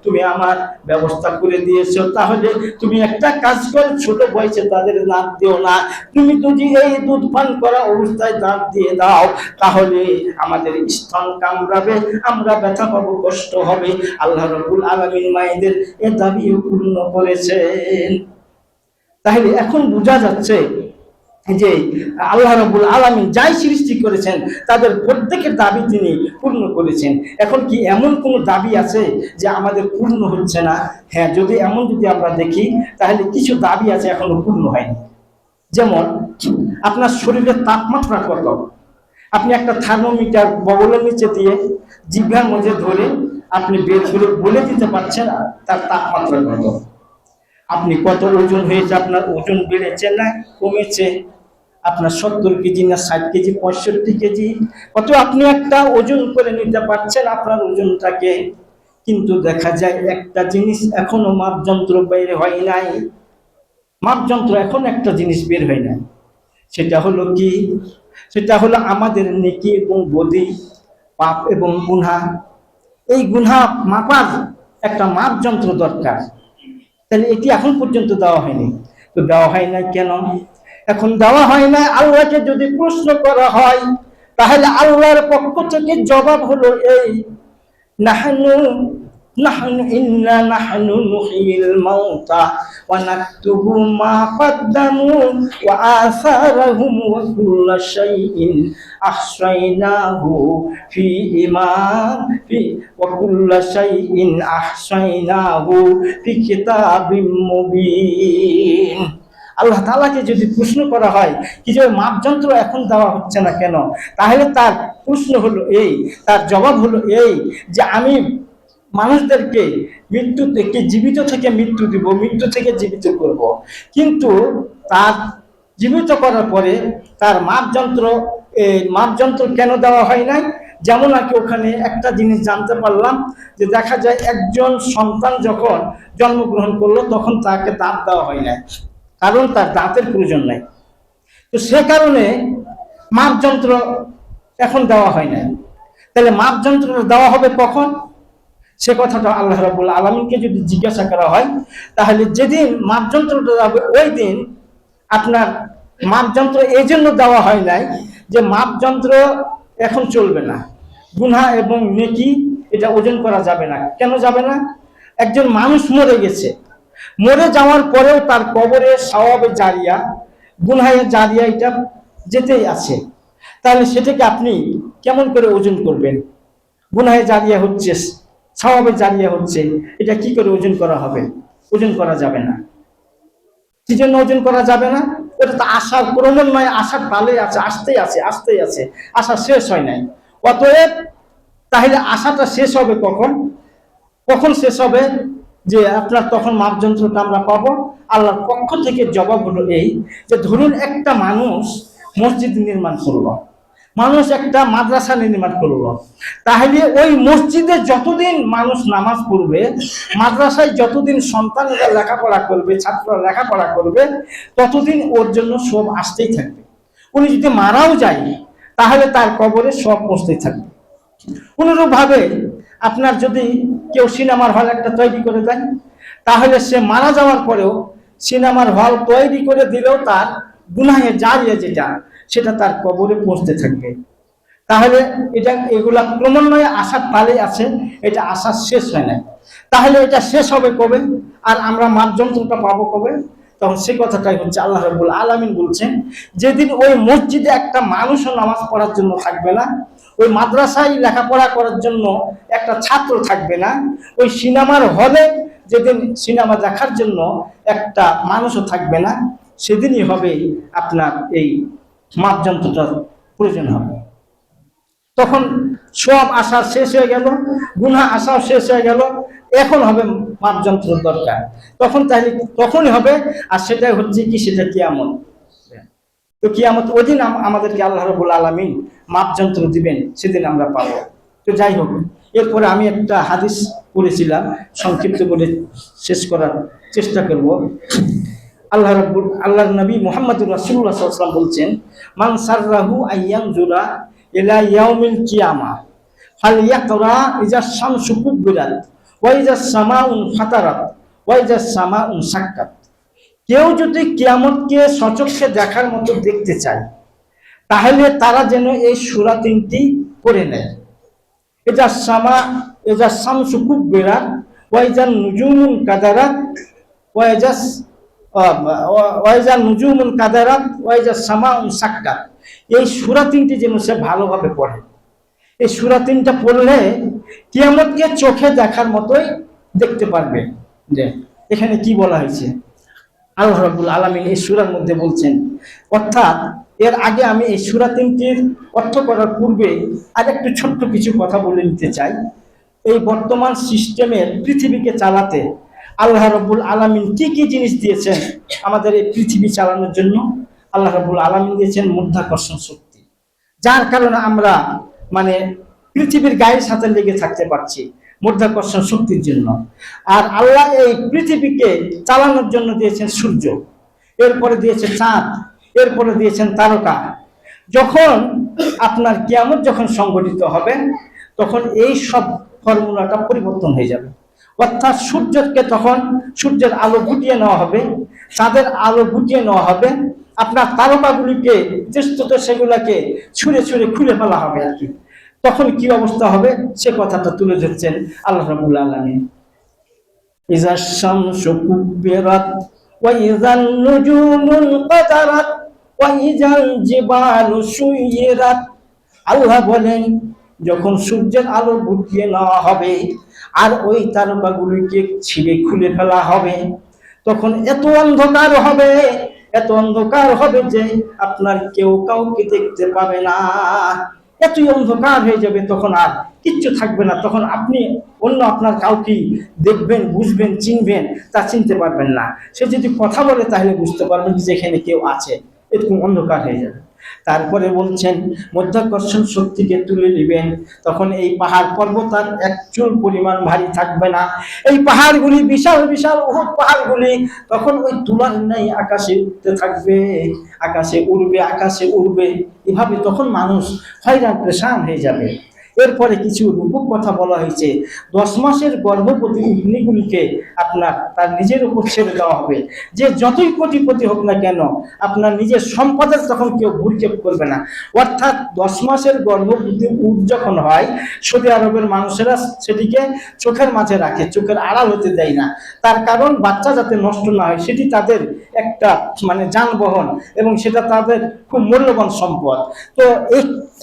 তুমি আমার ব্যবস্থা করে দিয়েছো, তাহলে তুমি একটা কাজ করো, ছোট বয়সে তাদের দাঁত দিও না, তুমি যদি এই দুধ পান করা অবস্থায় দাঁত দিয়ে দাও তাহলে আমাদের স্তন কামড়াবে, আমরা ব্যথা পাবো, কষ্ট হবে। আল্লাহ রাব্বুল আলামিন মায়েদের এ দাবিও পূর্ণ করেছেন। তাহলে এখন বোঝা যাচ্ছে যে আল্লাহ রাব্বুল আলামিন যাই সৃষ্টি করেছেন তাদের প্রত্যেকের দাবি তিনি পূর্ণ করেছেন। এখন কি এমন কোন দাবি আছে যে আমাদের পূর্ণ হচ্ছে না? হ্যাঁ, যদি আমরা দেখি তাহলে কিছু দাবি আছে এখনো পূর্ণ হয়নি। যেমন আপনার শরীরের তাপমাত্রা কত, আপনি একটা থার্মোমিটার বগলের নিচে দিয়ে জিহ্বার মধ্যে ধরে আপনি বের করে বলে দিতে পারছেন তার তাপমাত্রা কত, আপনি কত ওজন হয়েছে, আপনার ওজন বেড়েছে না কমেছে, আপনার 70 কেজি না 60 কেজি 65 কেজি, কত আপনি একটা ওজন করে নিতে পারছেন আপনার ওজনটাকে। কিন্তু দেখা যায় একটা জিনিস এখনো মাপযন্ত্র বের হয় নাই, মাপযন্ত্র এখন একটা জিনিস বের হয় নাই, সেটা হলো কি? সেটা হলো আমাদের নেকি এবং বদি, পাপ এবং গুনাহ। এই গুনাহ মাপার একটা মাপযন্ত্র দরকার। তাহলে এটি এখন পর্যন্ত দেওয়া হয়নি। তো দেওয়া হয় না কেন? এখন দেওয়া হয় না, আল্লাহকে যদি প্রশ্ন করা হয় তাহলে আল্লাহর পক্ষ থেকে জবাব হলো এই, ইন্না নাহনু নুহয়িল মাউতা ওয়া নাকতুবু মা কদ্দামু ওয়া আসারহুম ওয়া কুল্লা শাইইন আহসাইনাহু ফি কিতাবিম মুবিন। আল্লাহ তাআলাকে যদি প্রশ্ন করা হয় কি যে মাপযন্ত্র এখন দেওয়া হচ্ছে না কেন, তাহলে তার প্রশ্ন হলো এই, তার জবাব হলো এই যে আমি মানুষদেরকে মৃত্যু থেকে জীবিত থেকে মৃত্যু দিব, মৃত্যু থেকে জীবিত করব, কিন্তু তার জীবিত করার পরে তার মাপযন্ত্র কেন দেওয়া হয় নাই? যেমন আর কি ওখানে একটা জিনিস জানতে পারলাম যে দেখা যায় একজন সন্তান যখন জন্মগ্রহণ করলো তখন তাকে দাঁত দেওয়া হয় নাই, কারণ তার দাঁতের প্রয়োজন নাই। তো সে কারণে মাপ যন্ত্র এখন দেওয়া হয় না। তাহলে মাপ যন্ত্র দেওয়া হবে কখন? সে কথাটা আল্লাহ রাব্বুল আলামিনকে যদি জিজ্ঞাসা করা হয়, তাহলে যেদিন মাপ যন্ত্রটা যাবে ওই দিন আপনার মাপ যন্ত্র এই জন্য দেওয়া হয় নাই যে মাপ যন্ত্র এখন চলবে না, গুনাহ এবং নেকি এটা ওজন করা যাবে না। কেন যাবে না? একজন মানুষ মরে গেছে, মরে যাওয়ার পরেও তার কবরে সওয়াবে জারিয়া, গুনাহে জারিয়া এটা যেতেই আছে। তাহলে সেটাকে আপনি কেমন করে ওজন করবেন? গুনাহে জারিয়া হচ্ছে, সওয়াবে জারিয়া হচ্ছে, এটা কি করে ওজন করা হবে? ওজন করা যাবে না। কি জন্য ওজন করা যাবে না? ওটা তো আশার ক্রমান্বয়ে, আশার তালে আছে, আসতেই আছে, আসতেই আছে, আশা শেষ হয় নাই। অতএব তাহলে আশাটা শেষ হবে কখন? কখন শেষ হবে? যে আপনার তখন মাপযন্ত্রটা আমরা পাবো। আল্লাহর পক্ষ থেকে জবাব হলো এই যে, ধরুন একটা মানুষ মসজিদ নির্মাণ করলো, মানুষ একটা মাদ্রাসা নির্মাণ করলো, তাহলে ওই মসজিদে যতদিন মানুষ নামাজ পড়বে, মাদ্রাসায় যতদিন সন্তানরা লেখাপড়া করবে, ছাত্ররা লেখাপড়া করবে, ততদিন ওর জন্য সব আসতেই থাকবে। উনি যদি মারাও যায় তাহলে তার কবরে সব পৌঁছতেই থাকবে। অনুরূপভাবে আপনার যদি কেউ সিনেমার হল একটা তৈরি করে দেয়, তাহলে সে মারা যাওয়ার পরেও সিনেমার হল তৈরি করে দিলেও তার গুনাহে জারিয়া যেটা, সেটা তার কবরে পৌঁছতে থাকবে। তাহলে এটা, এগুলা ক্রমান্বয়ে আশার তালে আছে, এটা আশা শেষ হয় না। তাহলে এটা শেষ হবে কবে? আর আমরা মাপযন্ত্রটা পাবো কবে? তখন সে কথাটাই হচ্ছে আল্লাহ রাব্বুল আলামিন বলছেন, যেদিন ওই মসজিদে একটা মানুষও নামাজ পড়ার জন্য থাকবে না, ওই মাদ্রাসায় লেখাপড়া করার জন্য একটা ছাত্র থাকবে না, ওই সিনেমার হলে যেদিন সিনেমা দেখার জন্য একটা মানুষও থাকবে না, সেদিনই হবে আপনার এই মাপযন্ত্রটার প্রয়োজন হবে। তখন সব আশা শেষ হয়ে গেল, গুনাহ আশাও শেষ হয়ে গেল, এখন হবে মাপযন্ত্র দরকার। তখন তাহলে তখনই হবে, আর সেটাই হচ্ছে কি? সেটা কিয়ামত। তো কিয়ামত ওই দিন আমাদেরকে আল্লাহ রাব্বুল আলামিন মাপযন্ত্র দিবেন, সেদিন আমরা পাবো। তো যাই হোক, এরপরে আমি একটা হাদিস পড়েছিলাম, সংক্ষিপ্ত বলে শেষ করার চেষ্টা করব। আল্লাহর নবী মুহাম্মদুর রাসূলুল্লাহ সাল্লাল্লাহু আলাইহি ওয়াসাল্লাম বলছেন, মান সাররাহু আইয়ানজুরা ইলা ইয়াউমিল কিয়ামা ফালইয়াকরা ইজা শামসু কুবিরাত ওয়া ইজা সামাউন ফাতারাত ওয়া ইজা সামাউন সাক্কাত। কেউ যদি কিয়ামতকে সচক্ষে দেখার মতো দেখতে চায়, তাহলে তারা যেন এই সূরা তিনটি পড়ে নেয়। ইজা শামসু কুবিরাত ওয়া ইজা নুজুমুন কাদারাত ওয়া ইজা নুজুমুন কাদারাত ওয়া ইজা সামাউন সাক্কাত। এই সূরা তিনটি যেন সে ভালোভাবে পড়ে। এই সূরা তিনটা পড়লে কিয়ামতকে চোখে দেখার মতোই দেখতে পারবে। যে এখানে কি বলা হয়েছে, আল্লাহ রাব্বুল আলামিন এই সূরার মধ্যে বলছেন, অর্থাৎ এর আগে আমি এই সূরা তিনটির অর্থ করার পূর্বে আর একটু ছোট্ট কিছু কথা বলে নিতে চাই। এই বর্তমান সিস্টেমের পৃথিবীকে চালাতে আল্লাহ রাব্বুল আলামিন কি কি জিনিস দিয়েছেন আমাদের এই পৃথিবী চালানোর জন্য? আল্লাহ রাব্বুল আলামিন দিয়েছেন মাধ্যাকর্ষণ শক্তি, যার কারণে আমরা মানে পৃথিবীর গায়ের সাথে লেগে থাকতে পারছি মাধ্যাকর্ষণ শক্তির জন্য। আর আল্লাহ এই পৃথিবীকে চালানোর জন্য দিয়েছেন সূর্য, এরপরে দিয়েছেন চাঁদ, এরপরে দিয়েছেন তারকা। যখন আপনার কিয়ামত যখন সংঘটিত হবে, তখন এই সব ফর্মুলাটা পরিবর্তন হয়ে যাবে। অর্থাৎ সূর্যকে তখন সূর্যের আলো গুটিয়ে নেওয়া হবে, চাঁদের আলো গুটিয়ে নেওয়া হবে, আপনার তারকাগুলিকে চেষ্টিত সেগুলাকে ছুঁড়ে ছুঁড়ে খুলে ফেলা হবে আর কি। তখন কি অবস্থা হবে সে কথাটা তুলে ধরছেন আল্লাহ রাব্বুল আলামিন। ইজা শামসু কুবিরাত ওয়া ইজান নুজুমুন কাদারাত ওয়া ইজাল জিবালু সুইরাত। আল্লাহ বলেন, যখন সূর্যের আলো গুটিয়ে নেওয়া হবে আর ওই তারকাগুলিকে ছিঁড়ে খুলে ফেলা হবে, তখন এত অন্ধকার হবে, এত অন্ধকার হবে যে আপনার কেউ কাউকে দেখতে পাবে না। এতই অন্ধকার হয়ে যাবে, তখন আর কিচ্ছু থাকবে না। তখন আপনি অন্য আপনার কাউকে দেখবেন, বুঝবেন, চিনবেন, তা চিনতে পারবেন না। সে যদি কথা বলে তাহলে বুঝতে পারবেন যে এখানে কেউ আছে। এরকম অন্ধকার হয়ে যাবে। তারপরে বলছেন মধ্যাকর্ষণ শক্তিকে তুলে নেবেন, তখন এই পাহাড় পর্বত আর এক চুল পরিমাণ ভারী থাকবে না। এই পাহাড়গুলি বিশাল বিশাল উহুদ পাহাড়গুলি তখন ওই তুলার ন্যায় আকাশে উঠতে থাকবে, আকাশে উড়বে, আকাশে উড়বে। এভাবে তখন মানুষ হয়রান পেরেশান হয়ে যাবে। এরপরে কিছু রূপক কথা বলা হয়েছে। 10 মাসের গর্ভবতী উটনীগুলিকে আপনার তার নিজের উপর ছেড়ে দেওয়া হবে। যে যতই কোটিপতি হোক না কেন, আপনার নিজের সম্পদের তখন কেউ ভূক্ষেপ করবে না। অর্থাৎ 10 মাসের গর্ভবতী উট যখন হয়, সৌদি আরবের মানুষেরা সেটিকে চোখের মাঝে রাখে, চোখের আড়াল হতে দেয় না। তার কারণ বাচ্চা যাতে নষ্ট না হয়, সেটি তাদের একটা যানবাহন, এবং সেটা তাদের খুব মূল্যবান সম্পদ। তো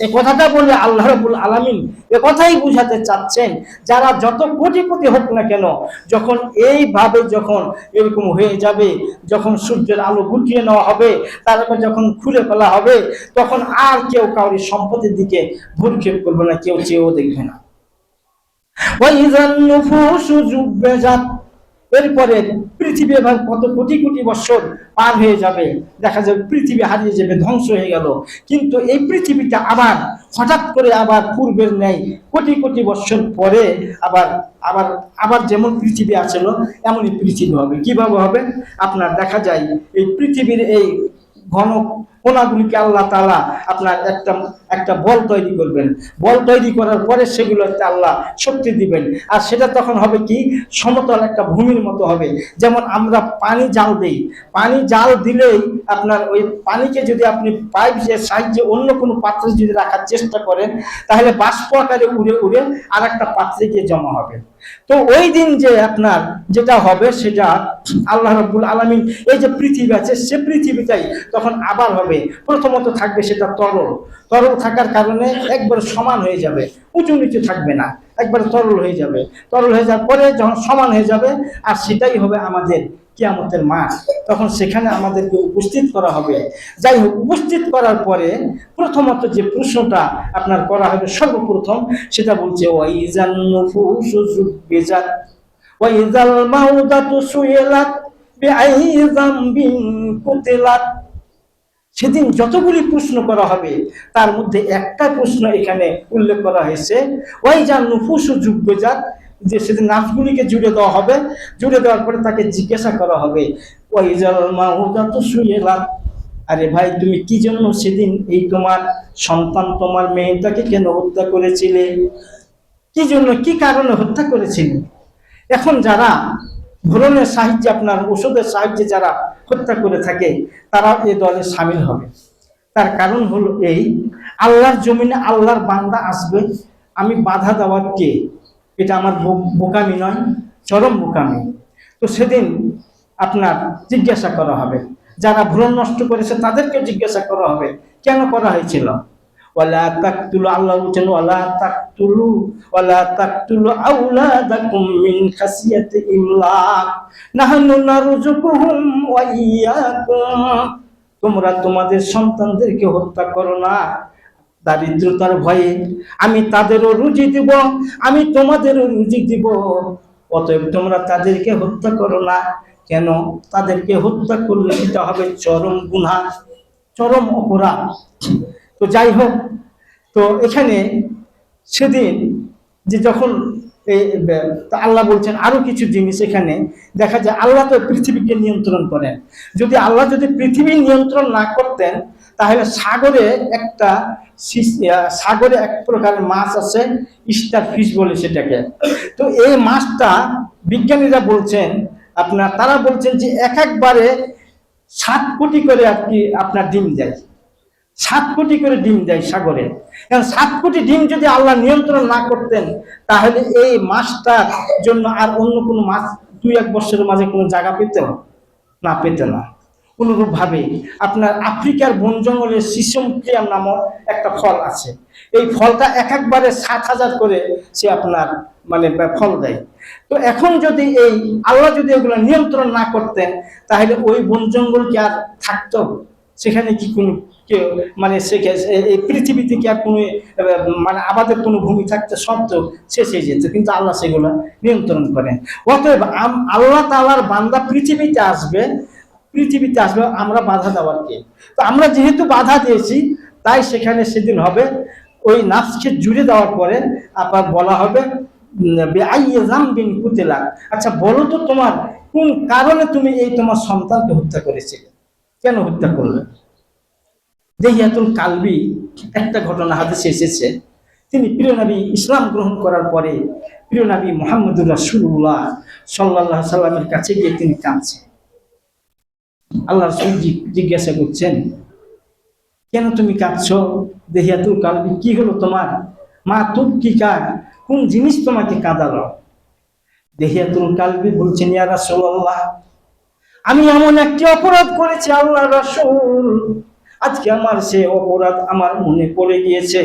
এই কথাটা বলে আল্লাহ রাব্বুল আলামিন কথাই বুঝাতে চাচ্ছেন, যারা যত কোটিপতি হোক না কেন, যখন এইভাবে যখন এরকম হয়ে যাবে, যখন সূর্যের আলো গুটিয়ে নেওয়া হবে, তারপর যখন খুলে ফেলা হবে, তখন আর কেউ কাউরি সম্পদের দিকে ভ্রুক্ষেপ করবে না, কেউ চেয়েও দেখবে না। এরপরে পৃথিবী এবার কত কোটি কোটি বছর পার হয়ে যাবে, দেখা যাবে পৃথিবী হারিয়ে যাবে, ধ্বংস হয়ে গেল। কিন্তু এই পৃথিবীটা আবার হঠাৎ করে আবার পূর্বের ন্যায় কোটি কোটি বছর পরে আবার আবার আবার যেমন পৃথিবী আছিল এমনই পৃথিবী হবে। কিভাবে হবে? আপনার দেখা যায় এই পৃথিবীর এই ঘন কোনাগুলিকে আল্লাহ তাআলা আপনার একটা একটা বল তৈরি করবেন। বল তৈরি করার পরে সেগুলোতে আল্লাহ শক্তি দিবেন, আর সেটা তখন হবে কি, সমতল একটা ভূমির মতো হবে। যেমন আমরা পানি জাল দিই, পানি জাল দিলেই আপনার ওই পানিকে যদি আপনি পাইপের সাহায্যে অন্য কোনো পাত্রে যদি রাখার চেষ্টা করেন, তাহলে বাষ্প আকারে উড়ে উড়ে আর একটা পাত্রে গিয়ে জমা হবে। তো ওই দিন যে আপনার যেটা হবে, সেটা আল্লাহ রাব্বুল আলামিন এই যে পৃথিবী আছে, সে পৃথিবীটাই তখন আবার হবে। প্রথমত থাকবে সেটা তরল, তরল থাকার কারণে একবার সমান হয়ে যাবে, উঁচু নিচু থাকবে না, একবার তরল হয়ে যাবে। তরল হয়ে যাওয়ার পরে যখন সমান হয়ে যাবে, আর সেটাই হবে আমাদের কিয়ামতের মাঠ। তখন সেখানে আমাদেরকে উপস্থিত করা হবে। যাই হোক, উপস্থিত করার পরে প্রথমত যে প্রশ্নটা আপনার করা হবে সর্বপ্রথম, সেটা বলছে ওয়াইজান নুফুসু যুবিজাত ওয়াইজাল মাউদাতু সুইলাত বিআইয়ি যামবিন কুতিলাত। সেদিন যতগুলি প্রশ্ন করা হবে, তার মধ্যে একটা প্রশ্ন এখানে উল্লেখ করা হয়েছে, ওয়াইজান নুফুসু যুবিজাত, যে সেদিন নাফগুলিকে জুড়ে দেওয়া হবে। জুড়ে দেওয়ার পরে তাকে জিজ্ঞাসা করা হবে, ওয়াইজাল মাউদাতু সুইলাত, আরে ভাই তুমি কি জন্য সেদিন এই তোমার সন্তান, তোমার মেয়েটাকে কেন হত্যা করেছিলে? কি জন্য, কি কারণে হত্যা করেছিলে? এখন যারা ভ্রূণের সাহায্যে, আপনার ওষুধের সাহায্যে যারা হত্যা করে থাকে, তারা এ দলে সামিল হবে। তার কারণ হলো এই, আল্লাহর জমিনে আল্লাহর বান্দা আসবে, আমি বাধা দেওয়ার কে? এটা আমার বোকামি নয়, চরম বোকামি। তো সেদিন আপনার জিজ্ঞাসা করা হবে, যারা ভ্রূণ নষ্ট করেছে তাদেরকে জিজ্ঞাসা করা হবে কেন করা হয়েছিল। ওয়ালা তাকতুলু, আল্লাহ বলেন ওয়ালা তাকতুলু আওলাদাকুম মিন খাসিয়াতি ইমলাক নাহনু নারযুকুহুম ওয়া ইয়্যাকুম, তোমরা তোমাদের সন্তানদেরকে হত্যা করো না দারিদ্রতার ভয়ে, আমি তাদেরও রুজি দিব, আমি তোমাদেরও রুজি দিব, অতএব তোমরা তাদেরকে হত্যা করো না। কেন? তাদেরকে হত্যা করলে সেটা হবে চরম গুনাহ, চরম অপরাধ। তো যাই হোক, তো এখানে সেদিন যে যখন আল্লাহ বলছেন আরো কিছু জিনিস, এখানে দেখা যায় আল্লাহ তো পৃথিবীকে নিয়ন্ত্রণ করেন। যদি আল্লাহ যদি পৃথিবী নিয়ন্ত্রণ না করতেন, তাহলে সাগরে এক প্রকারের মাছ আছে, স্টার ফিশ বলে সেটাকে। তো এই মাছটা বিজ্ঞানীরা বলছেন, তারা বলছেন যে একবারে 7 কোটি করে আপনার ডিম দেয়, 7 কোটি করে ডিম দেয় সাগরে। কারণ 7 কোটি ডিম যদি আল্লাহ নিয়ন্ত্রণ না করতেন, তাহলে এই মাছটার জন্য আর অন্য কোনো মাছ 2-1 বছরের মাঝে কোনো জায়গা পেত না। অনুরূপ ভাবে আপনার আফ্রিকার বন জঙ্গলে সিসমক্রিয়াম নামক একটা ফল আছে। এই ফলটা একবারে 7,000 করে সে আপনার ফল দেয়। তো এখন যদি এই আল্লাহ যদি এগুলো নিয়ন্ত্রণ না করতেন, তাহলে ওই বন জঙ্গল কি আর থাকতো? সেখানে কি কোনো কেউ এই পৃথিবীতে কি আর কোনো আবাদের কোনো ভূমি থাকতে? সব তো শেষ হয়ে যেত, কিন্তু আল্লাহ সেগুলো নিয়ন্ত্রণ করেন। অতএব আল্লাহ তাআলার বান্দা পৃথিবীতে আসবে, পৃথিবীতে আসবে, আমরা বাধা দেওয়ার কে? তো আমরা যেহেতু বাধা দিয়েছি, তাই সেখানে সেদিন হবে ওই নাফসকে জুড়ে দেওয়ার পরে আবার বলা হবে কুতিলা। আচ্ছা বলো তো, তোমার কোন কারণে তুমি এই তোমার সন্তানকে হত্যা করেছিলে, কেন হত্যা করলে? দেহিয়াতুল কালবি একটা ঘটনা হাদিসে এসেছে, তিনি প্রিয় নবী ইসলাম গ্রহণ করার পরে প্রিয় নবী মুহাম্মদুর রাসূলুল্লাহ সাল্লাল্লাহু আলাইহি সাল্লামের কাছে গিয়ে তিনি কাঁদছেন। আল্লাহ রাসূল জিজ্ঞাসা করছেন, কেন তুমি কাঁদছো? দেহিয়াতুল কালবি, কি হলো তোমার? মা তুবকিকা, কোন জিনিস তোমাকে কাঁদালো? দেহিয়াতুল কালবি বলছেন, ইয়া রাসূলুল্লাহ, আমি এমন একটি অপরাধ করেছি আল্লাহর রাসূল, আজকে আমার সে অপরাধ আমার মনে পড়ে গিয়েছে,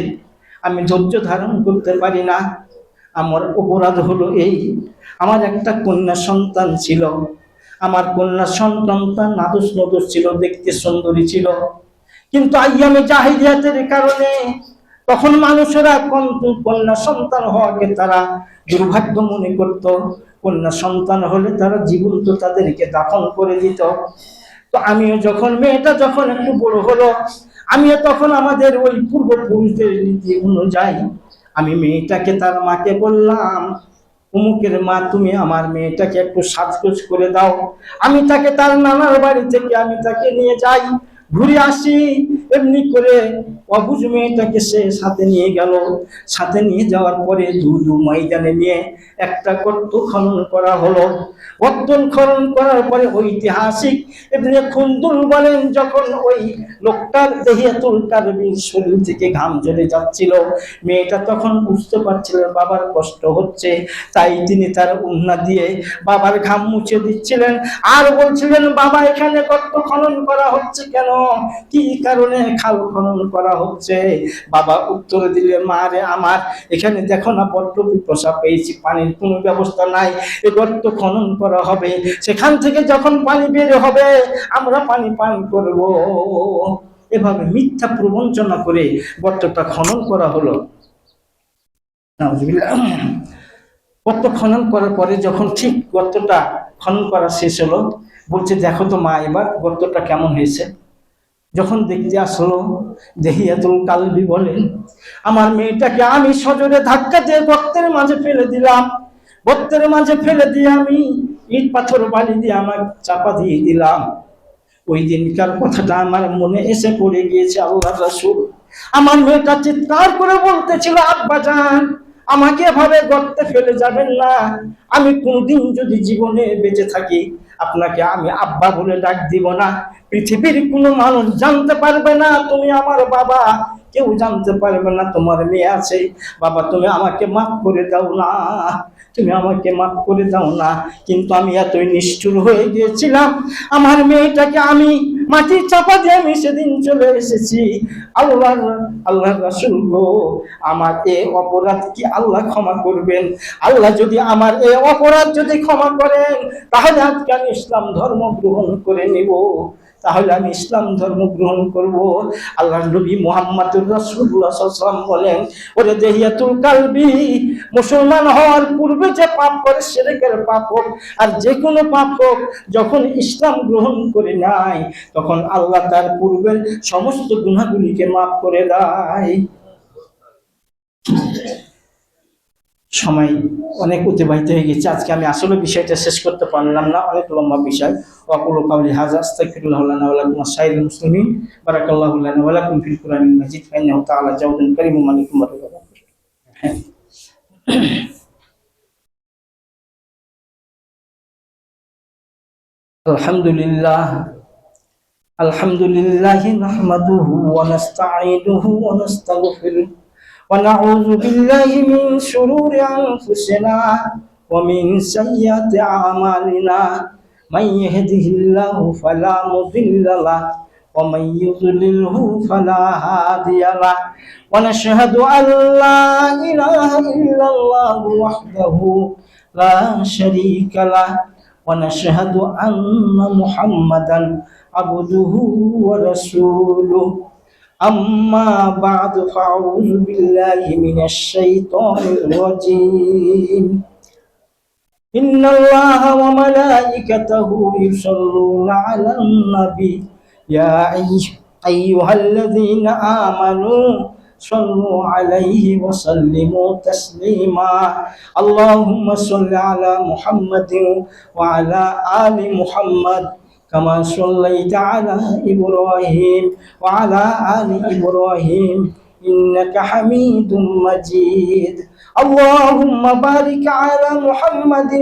আমি ধৈর্য ধারণ করতে পারি না। আমার অপরাধ হলো এই, আমার একটা কন্যা সন্তান ছিল, আমার কন্যা সন্তানটা নাদুস নদুস ছিল, দেখতে সুন্দরী ছিল, কিন্তু আইয়ামে জাহিলিয়াতের কারণে তখন মানুষেরা কন্যা সন্তান হওয়াকে তারা দুর্ভাগ্য মনে করত। কন্যা সন্তান হলে তারা জীবন্ত তাদেরকে দাফন করে দিত। তো আমিও যখন, মেয়েটা যখন একটু বড় হলো, আমিও তখন আমাদের ওই পূর্বপুরুষদের নীতি অনুযায়ী আমি মেয়েটাকে তার মাকে বললাম, অমুকের মা, তুমি আমার মেয়েটাকে একটু সাজগোজ করে দাও, আমি তাকে তার নানার বাড়ি থেকে আমি তাকে নিয়ে যাই, ঘুরে আসি। এমনি করে অবুঝ মেয়েটাকে সে সাথে নিয়ে গেল। সাথে নিয়ে যাওয়ার পরে দু ময়দানে নিয়ে একটা গর্ত খনন করা হলো। গর্ত খনন করার পরে ঐতিহাসিক ইবনে খুলদুন বলেন, যখন ওই লোকটার দেহিয়াতুল কালবির শরীর থেকে ঘাম ঝরে যাচ্ছিল, মেয়েটা তখন বুঝতে পারছিল বাবার কষ্ট হচ্ছে, তাই তিনি তার উন্না দিয়ে বাবার ঘাম মুছে দিচ্ছিলেন আর বলছিলেন, বাবা এখানে গর্ত খনন করা হচ্ছে কেন, কি কারণে খাল খনন করা হচ্ছে? বাবা উত্তর দিলে, মা রে আমার, এখানে দেখো না বড্ড পিপাসা পেয়েছি, পানির কোনো ব্যবস্থা নাই, এই গর্ত খনন করা হবে, সেখান থেকে যখন পানি বের হবে আমরা পানি পান করব। এভাবে মিথ্যা প্রবঞ্চনা করে গর্তটা খনন করা হলো। গর্ত খনন করার পরে যখন ঠিক গর্তটা খনন করা শেষ হলো, বলছে, দেখো তো মা, এবার গর্তটা কেমন হয়েছে? যখন দেখতে আসলো, দেহিয়াতুল কালবি বলেন, আমার মেয়েটাকে আমি সজোরে ধাক্কা দিয়ে গর্তের মাঝে ফেলে দিলাম। গর্তের মাঝে ফেলে দিয়ে আমি ইট পাথর বালি দিয়ে আমার চাপা দিয়ে দিলাম। ওই দিনকার কথাটা আমার মনে এসে পড়ে গিয়েছে আল্লাহর রাসূল। আমার মেয়েটা চিৎকার করে বলতেছিল, আব্বা জান, আমাকে এভাবে গর্তে ফেলে যাবেন না, আমি কোনদিন যদি জীবনে বেঁচে থাকি আপনাকে আমি আব্বা বলে ডাক দিব না, পৃথিবীর কোনো মানুষ জানতে পারবে না তুমি আমার বাবা, কেউ জানতে পারবে না তোমার মেয়ে আছে। বাবা তুমি আমাকে মাফ করে দাও না, তুমি আমাকে মাফ করে দাও না। কিন্তু আমি এতই নিষ্ঠুর হয়ে গিয়েছিলাম, আমার মেয়েটাকে আমি মাটির চাপা দিয়ে আমি সেদিন চলে এসেছি। আল্লাহর রাসূল গো, আমার এই অপরাধ কি আল্লাহ ক্ষমা করবেন? আল্লাহ যদি আমার এই অপরাধ যদি ক্ষমা করেন, তাহলে আজকে আমি ইসলাম ধর্ম গ্রহণ করে নিব, তাহলে আমি ইসলাম ধর্ম গ্রহণ করব। আল্লাহর নবী মুহাম্মদুর রাসূলুল্লাহ সাল্লাল্লাহু আলাইহি ওয়াসাল্লাম বলেন, ওরে দেহিয়াতুল কালবি, মুসলমান হওয়ার পূর্বে যে পাপ করে শিরকের পাপ হোক আর যে কোনো পাপ হোক, যখন ইসলাম গ্রহণ করে নাই তখন আল্লাহ তার পূর্বের সমস্ত গুনাহগুলিকে মাফ করে দেয়। সময় অনেক অতিবাহিত হয়ে গেছে, আজকে আমি আসলে বিষয়টা শেষ করতে পারলাম না, অনেক লম্বা বিষয়। ওয়াকুলু কাওলি হাযা আস্তাগফিরুল্লাহ লানা ওয়া লাকুম ওয়াসাইরিল মুসলিমিন, বারাকাল্লাহু লানা ওয়া লাকুম ফিল কুরআনিল মাজিদ, ফাইন্নাহু তাআলা জাওয়াদুন কারীমুন মালিকুম ওয়া আলহামদুলিল্লাহ। আলহামদুলিল্লাহি নাহমাদুহু ওয়া নাস্তাঈনুহু ওয়া নাস্তাগফিরুহু ونعوذ بالله من شرور أنفسنا ومن سيئات أعمالنا، من يهده الله فلا مضل له ومن يضلله فلا هادي له، ونشهد أن لا إله إلا الله وحده لا شريك له، ونشهد أن محمدا عبده ورسوله، أما بعد فأعوذ بالله من الشيطان الرجيم، إن الله وملائكته يصلون على النبي يا أيها الذين آمنوا صلوا عليه وسلموا تسليما اللهم صل على محمد وعلى آل محمد كما صليت على إبراهيم وعلى آل إبراهيم إنك حميد مجيد اللهم بارك على محمد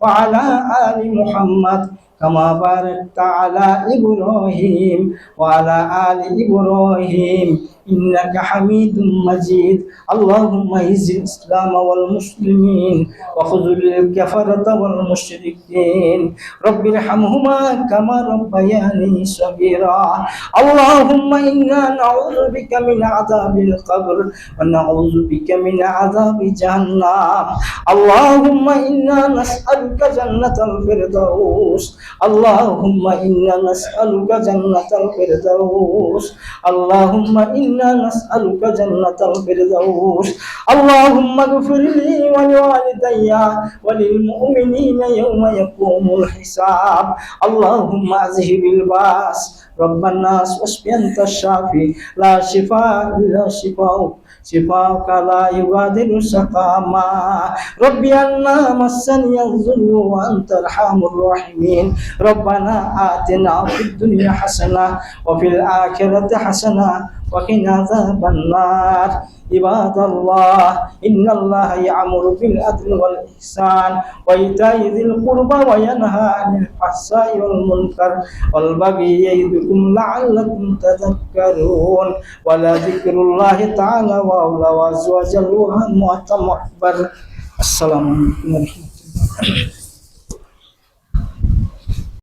وعلى آل محمد كما باركت على إبراهيم وعلى آل إبراهيم إنك حميد مجيد اللهم اعز الإسلام والمسلمين وخذل الكفرة والمشركين رب ارحمهما كما ربياني صغيرا اللهم إنا نعوذ بك من عذاب القبر ونعوذ بك من عذاب جهنم اللهم إنا نسألك جنة الفردوس اللهم إنا نسألك جنة الفردوس اللهم إنا نسألك جنة الفردوس اللهم اغفر لي ولوالدي وللمؤمنين يوم يقوم الحساب اللهم أذهب الباس رب الناس واشف أنت الشافي لا شفاء إلا شفاؤك شفاءك لا يغادر سقاما ربي أنا مسني الضر وأنت أرحم الراحمين ربنا آتنا في الدنيا حسنة وفي الآخرة حسنة وقنا عذاب النار عباد الله إن الله يأمر بالعدل والإحسان وإيتاء ذي القربى وينهى عن الفحشاء والمنكر والبغي يعظكم لعلكم تذكرون ولذكر الله تعالى وأولى وأزواج الله وأتم أكبر السلام عليكم ورحمة الله